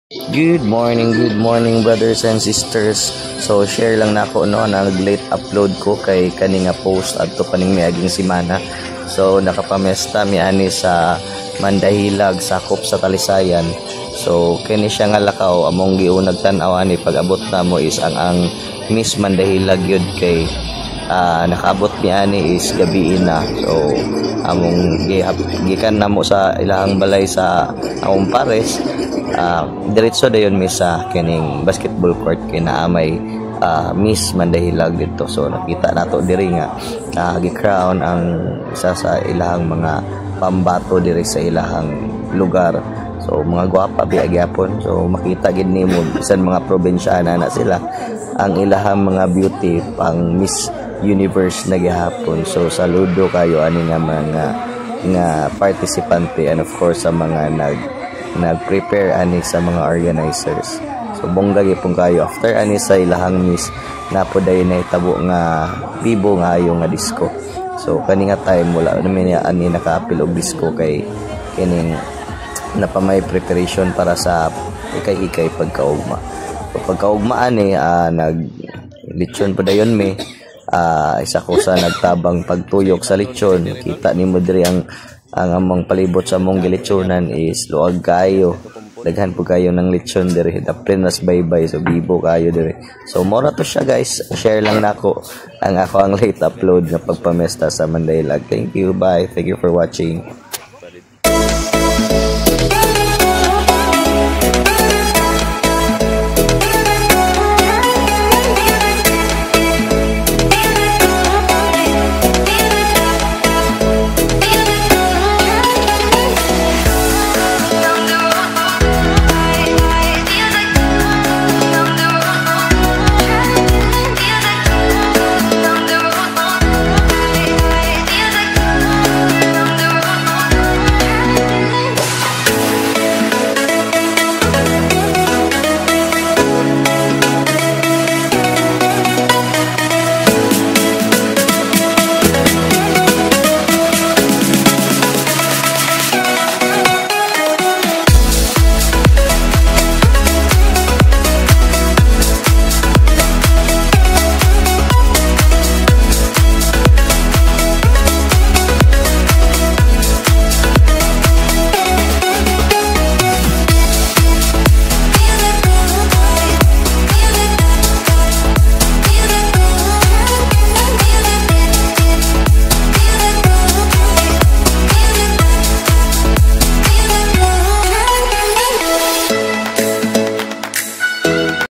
Good morning brothers and sisters. So share lang na ako no nag late upload ko kay kaninga post adto kaning miaging semana. So nakapamesta mi ani sa Mandahilag sakop sa Talisayan. So kini siya nga lakaw among giunag tan-aw ani pag-abot na mo is ang Miss Mandahilag yun kay nakaabot mi ani is gabi na. So among gikan namo sa ilahang balay sa among pares. Diretso dayon mi sa kining basketball court kay naamay Miss Mandahilag dito. So nakita nato diri nga gi-crown ang isa sa ilahang mga pambato diri sa ilahang lugar. So mga gwapa biagyapon. So makita gid nimo bisan mga probinsyana na sila ang ilahang mga beauty pang Miss Universe na gihapon. So saludo kayo ani nga mga participante and of course sa mga nag-prepare ani sa mga organizers. So bongga gyapon kayo after ani sa ilahang Miss napoday na hitabo nga bibo nga ayo nga disco. So kani nga time wala namin ani nakaapil og disco kay kining napamay preparation para sa ikay pagkaugma. So pagkaugma ani nag-lechon po dayon mi isa ko sa nagtabang pagtuyok sa lechon. Kita nimo diri ang among palibot sa among gilechonan is luag kayo. Daghan po kayo ng lechon diri. Dapren nas baybay so bibo kayo diri. So mora to siya guys. Share lang nako ang late upload nga pagpamesta sa Mandahilag. Thank you. Bye. Thank you for watching.